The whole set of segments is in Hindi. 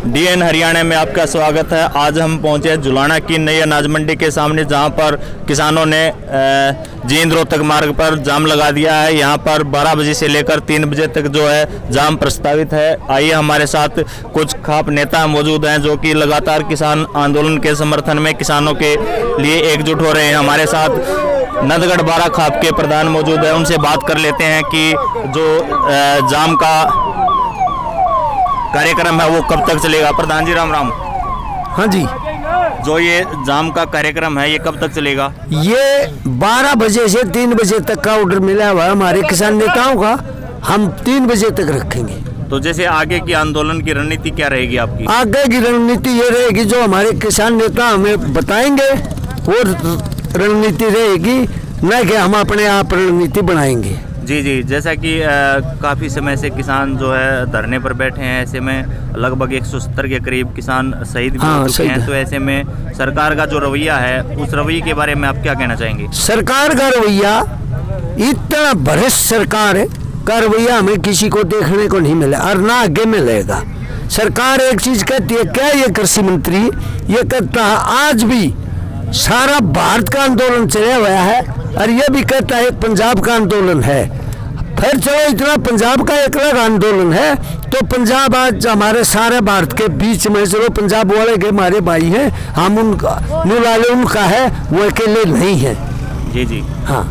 डीएन हरियाणा में आपका स्वागत है। आज हम पहुंचे जुलाना की नई अनाज मंडी के सामने, जहां पर किसानों ने जींद रोहतक मार्ग पर जाम लगा दिया है। यहां पर 12 बजे से लेकर 3 बजे तक जो है जाम प्रस्तावित है। आइए हमारे साथ कुछ खाप नेता मौजूद हैं जो कि लगातार किसान आंदोलन के समर्थन में किसानों के लिए एकजुट हो रहे हैं। हमारे साथ नंदगढ़ बारा खाप के प्रधान मौजूद है, उनसे बात कर लेते हैं कि जो जाम का कार्यक्रम है वो कब तक चलेगा। प्रधान जी राम राम। हाँ जी, जो ये जाम का कार्यक्रम है ये कब तक चलेगा? ये 12 बजे से 3 बजे तक का ऑर्डर मिला हुआ है हमारे किसान नेताओं का। हम 3 बजे तक रखेंगे। तो जैसे आगे की आंदोलन की रणनीति क्या रहेगी आपकी? आगे की रणनीति ये रहेगी जो हमारे किसान नेता हमें बताएंगे वो रणनीति रहेगी, न कि हम अपने आप रणनीति बनाएंगे। जी जी, जैसा कि काफ़ी समय से किसान जो है धरने पर बैठे हैं, ऐसे में लगभग 170 के करीब किसान शहीद भी हो चुके हैं। तो ऐसे में सरकार का जो रवैया है उस रवैये के बारे में आप क्या कहना चाहेंगे? सरकार का रवैया इतना भ्रष्ट सरकार का रवैया हमें किसी को देखने को नहीं मिला और ना आगे मिलेगा। सरकार एक चीज कहती है, क्या ये कृषि मंत्री ये कहता है आज भी सारा भारत का आंदोलन चला हुआ है और ये भी कहता है पंजाब का आंदोलन है। फिर चलो इतना पंजाब का एक अलग आंदोलन है, तो पंजाब आज हमारे सारे भारत के बीच में, चलो पंजाब वाले के हमारे भाई हैं, हम उनका नुलाले उनका है, वो अकेले नहीं है। जी जी हाँ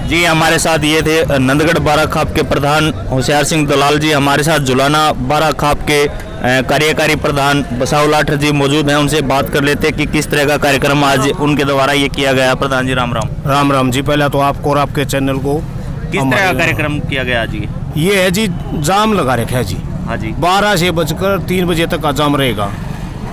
जी, हमारे साथ ये थे नंदगढ़ बारा खाप के प्रधान होशियार सिंह दलाल जी। हमारे साथ जुलाना बारा खाप के कार्यकारी प्रधान बसाव लाठर जी मौजूद हैं, उनसे बात कर लेते हैं कि किस तरह का कार्यक्रम आज उनके द्वारा ये किया गया। प्रधान जी राम राम। राम राम जी। पहले तो आपको और आपके चैनल को किस तरह का कार्यक्रम किया गया जी? ये है जी, जाम लगा रखा है जी। हाँ जी, 12 से बजकर 3 बजे तक का जाम रहेगा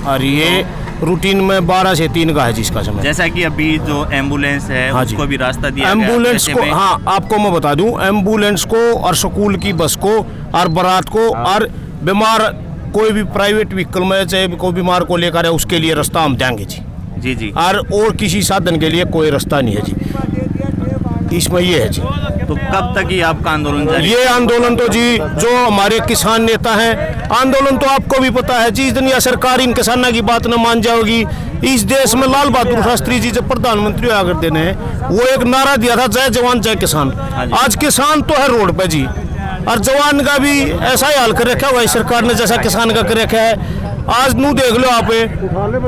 और ये रूटीन में 12 से 3 का है जिसका समय। जैसा कि अभी जो एम्बुलेंस है हाँ उसको भी रास्ता दिया एम्बुलेंस को, हाँ आपको मैं बता दूं, एम्बुलेंस को और स्कूल की बस को और बारात को और बीमार कोई भी प्राइवेट व्हीकल में चाहे कोई बीमार को लेकर है उसके लिए रास्ता हम देंगे जी। जी जी, और किसी साधन के लिए कोई रास्ता नहीं है जी, इसमें ये है जी। तो कब तक ही आपका आंदोलन जारी? ये आंदोलन तो जी जो हमारे किसान नेता हैं, आंदोलन तो आपको भी पता है जी, दुनिया सरकार इन किसानों की बात न मान जाओगी। इस देश में लाल बहादुर शास्त्री जी जब प्रधानमंत्री हुआ करते हैं, वो एक नारा दिया था, जय जवान जय किसान। आज किसान तो है रोड पे जी, और जवान का भी ऐसा ही हाल कर रखा हुआ है सरकार ने जैसा किसान का कर रखा है। आज नू देख लो आप,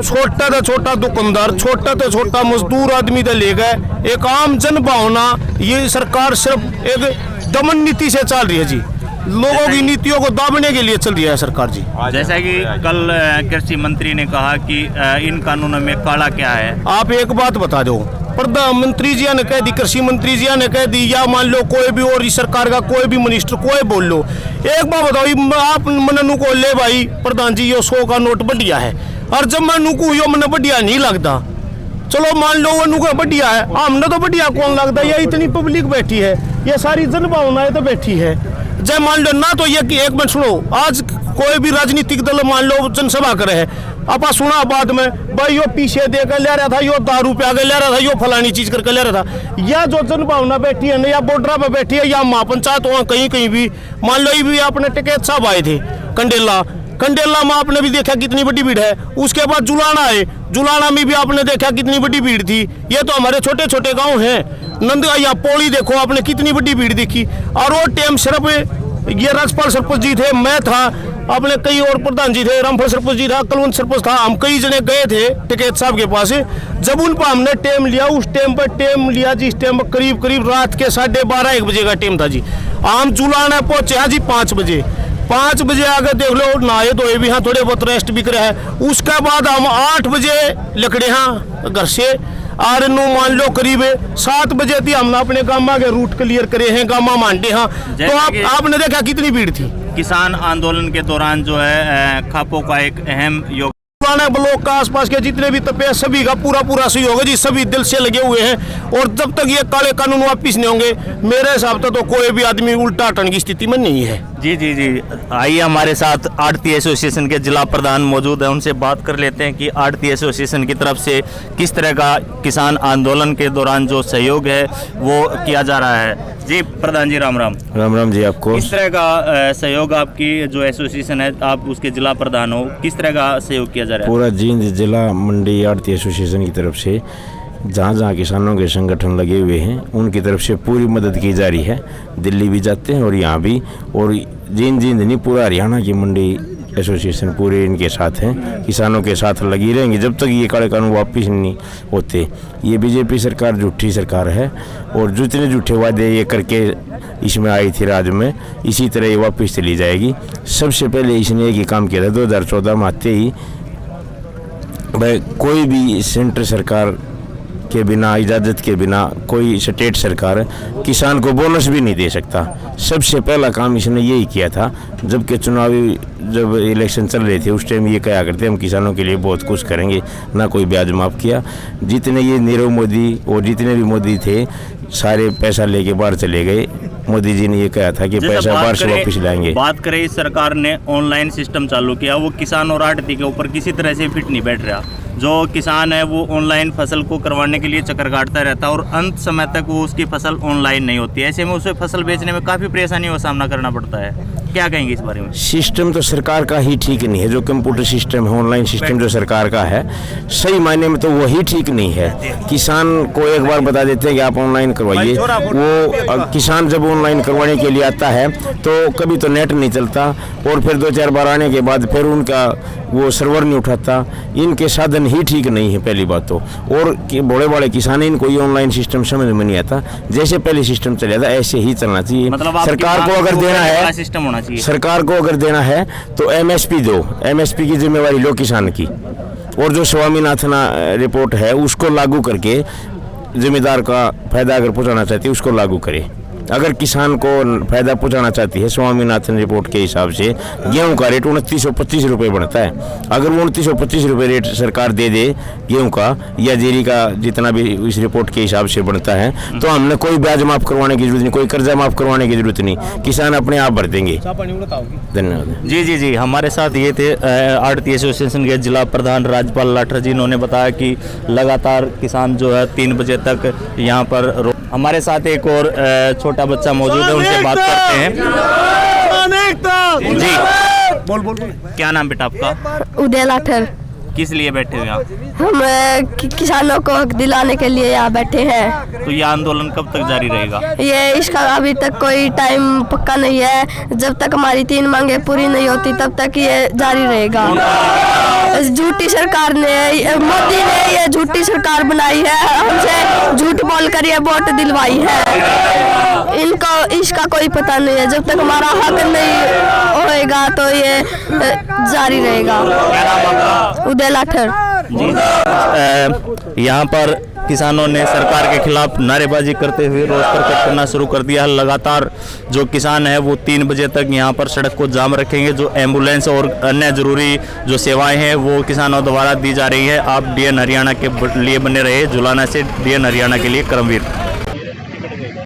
छोटा तो छोटा दुकानदार, छोटा तो छोटा मजदूर आदमी तो ले गए। एक आम जन भावना, ये सरकार सिर्फ एक दमन नीति से चल रही है जी, लोगों की नीतियों को दाबने के लिए चल रही है सरकार जी। जैसा कि कल कृषि मंत्री ने कहा कि इन कानूनों में काला क्या है। आप एक बात बता दो, प्रधानमंत्री जी ने कह दी, कृषि मंत्री जी ने कह दी, या मान लो कोई भी और इस सरकार का कोई भी मिनिस्टर कोई बोल लो, एक बात बताओ, आप मनू को ले भाई प्रधान जी ये 100 का नोट बढ़िया है, और जब मैं नुकू यो मैंने बढ़िया नहीं लगता, चलो मान लो वो नुका बढ़िया है, हमने तो बढ़िया कौन लगता, ये इतनी पब्लिक बैठी है, ये सारी जनभावनाएं तो बैठी है। जब मान लो ना तो ये कि एक मिनट सुनो, आज कोई भी राजनीतिक दल मान लो जनसभा करे है, आप सुना बाद में भाई यो पीछे दे कर ले रहा था, यो दारू पे आगे ले रहा था, यो फलानी चीज करके ले रहा था। या जो जनभावना बैठी है ना, या बॉर्डर पे बैठी है, या महापंचायत वहाँ कहीं कहीं भी मान लो, ये भी आपने टिकैत साहब आए थे कंडेला में आपने भी देखा कितनी बड़ी भीड़ है। उसके बाद जुलाना है, जुलाना में भी आपने देखा कितनी बड़ी भीड़ थी। ये तो हमारे छोटे छोटे गांव हैं, नंदगा या पौड़ी देखो आपने कितनी बड़ी भीड़ देखी। और वो टाइम सिर्फ ये राजपाल सरपंच जी थे, मैं था, अपने कई और प्रधान जी थे, रामफल सरपंच जी था, कलवंत सरपंच था, हम कई जने गए थे टिकैत साहब के पास। जब उन पर हमने टाइम लिया, उस टाइम पर टाइम लिया जिस टाइम पर करीब करीब रात के 12:30-1 बजे का टाइम था जी। हम जुलाना पहुंचे हाँ जी 5 बजे। 5 बजे आगे देख लो नहाए धोए भी हाँ, थोड़े बहुत रेस्ट भी करे हैं। उसके बाद हम 8 बजे लकड़े हाँ घर से, और नु मान लो करीब 7 बजे थी, हमने अपने गामा के रूट क्लियर करे हैं, गामा मांडे हाँ। तो आपने देखा कितनी भीड़ थी। किसान आंदोलन के दौरान जो है खापों का एक अहम योग, ब्लॉक का आसपास के जितने भी तपे सभी का पूरा सहयोग है जी, सभी दिल से लगे हुए हैं। और जब तक ये काले कानून वापिस नहीं होंगे, मेरे हिसाब से तो कोई भी आदमी उल्टा हटने की स्थिति में नहीं है। जी जी जी, आइए हमारे साथ आड़ती एसोसिएशन के जिला प्रधान मौजूद है, उनसे बात कर लेते हैं कि आड़ती एसोसिएशन की तरफ से किस तरह का किसान आंदोलन के दौरान जो सहयोग है वो किया जा रहा है। जी प्रधान जी, राम राम। राम राम जी आपको। किस तरह का सहयोग, आपकी जो एसोसिएशन है, आप उसके जिला प्रधान हो, किस तरह का सहयोग किया जा रहा है? पूरा जींद जिला मंडी आड़ती एसोसिएशन की तरफ से जहाँ जहाँ किसानों के संगठन लगे हुए हैं उनकी तरफ से पूरी मदद की जा रही है। दिल्ली भी जाते हैं और यहाँ भी, और जींद नहीं पूरा हरियाणा की मंडी एसोसिएशन पूरे इनके साथ हैं, किसानों के साथ लगी रहेंगे जब तक ये काले कानून वापिस नहीं होते। ये बीजेपी सरकार झूठी सरकार है और जितने झूठे वादे ये करके इसमें आई थी राज्य में, इसी तरह ये वापस चली जाएगी। सबसे पहले इसने एक ही काम किया था 2014 में आते ही, भाई कोई भी सेंटर सरकार के बिना, इजाज़त के बिना कोई स्टेट सरकार किसान को बोनस भी नहीं दे सकता। सबसे पहला काम इसने यही किया था। जबकि जब इलेक्शन चल रहे थे उस टाइम ये कहा करते हम किसानों के लिए बहुत कुछ करेंगे, ना कोई ब्याज माफ़ किया। जितने ये नीरव मोदी और जितने भी मोदी थे सारे पैसा लेके बाहर चले गए। मोदी जी ने ये कहा था कि पैसा बाहर से वापस लाएंगे। बात करें, इस सरकार ने ऑनलाइन सिस्टम चालू किया, वो किसान और आड़ती के ऊपर किसी तरह से फिट नहीं बैठ रहा। जो किसान है वो ऑनलाइन फसल को करवाने के लिए चक्कर काटता रहता है और अंत समय तक वो उसकी फसल ऑनलाइन नहीं होती है। ऐसे में उसे फसल बेचने में काफ़ी परेशानियों का सामना करना पड़ता है। क्या कहेंगे इस बारे में? सिस्टम तो सरकार का ही ठीक नहीं है। जो कंप्यूटर सिस्टम है, ऑनलाइन सिस्टम जो सरकार का है, सही मायने में तो वही ठीक नहीं है। किसान को एक बार बता देते हैं कि आप ऑनलाइन करवाइए, वो किसान जब ऑनलाइन करवाने के लिए आता है तो कभी तो नेट नहीं चलता और फिर 2-4 बार आने के बाद फिर उनका वो सर्वर नहीं उठाता। इनके साधन ही ठीक नहीं है पहली बात तो, और बड़े बड़े किसान इनको ये ऑनलाइन सिस्टम समझ में नहीं आता। जैसे पहले सिस्टम चला था ऐसे ही चलना चाहिए। मतलब सरकार को अगर देना है, सिस्टम होना चाहिए। सरकार को अगर देना है तो एमएसपी दो, एमएसपी की जिम्मेवारी लो किसान की, और जो स्वामीनाथन रिपोर्ट है उसको लागू करके जिम्मेदार का फायदा अगर पहुंचाना चाहती है उसको लागू करे। अगर किसान को फायदा पहुंचाना चाहती है स्वामीनाथन रिपोर्ट के हिसाब से गेहूं का रेट 2925 रुपये बनता है। अगर वो 2925 रुपये रेट सरकार दे दे गेहूं का या जीरी का, जितना भी इस रिपोर्ट के हिसाब से बनता है, तो हमने कोई ब्याज माफ़ करवाने की जरूरत नहीं, कोई कर्जा माफ़ करवाने की जरूरत नहीं, किसान अपने आप भर देंगे। धन्यवाद। जी जी जी, हमारे साथ ये थे आड़ती एसोसिएशन के जिला प्रधान राजपाल लाठर जी। इन्होंने बताया कि लगातार किसान जो है 3 बजे तक यहाँ पर। हमारे साथ एक और छोटा बच्चा मौजूद है, उनसे बात करते हैं। जी बोल क्या नाम बेटा आपका? उदय लाठर। किस लिए बैठे हो यहाँ? हम किसानों को हक दिलाने के लिए यहाँ बैठे हैं। तो ये आंदोलन कब तक जारी रहेगा? ये इसका अभी तक कोई टाइम पक्का नहीं है। जब तक हमारी 3 मांगे पूरी नहीं होती तब तक ये जारी रहेगा। झूठी सरकार ने, मोदी ने ये झूठी सरकार बनाई है, हमसे झूठ बोलकर ये वोट दिलवाई है। इनको इसका कोई पता नहीं है। जब तक हमारा हक नहीं होएगा तो ये जारी रहेगा। उदय लाठर। यहाँ पर किसानों ने सरकार के खिलाफ नारेबाजी करते हुए रोष प्रकट करना शुरू कर दिया है। लगातार जो किसान है वो 3 बजे तक यहाँ पर सड़क को जाम रखेंगे। जो एम्बुलेंस और अन्य जरूरी जो सेवाएं हैं वो किसानों द्वारा दी जा रही है। आप DN हरियाणा के लिए बने रहे। जुलाना से DN हरियाणा के लिए करमवीर।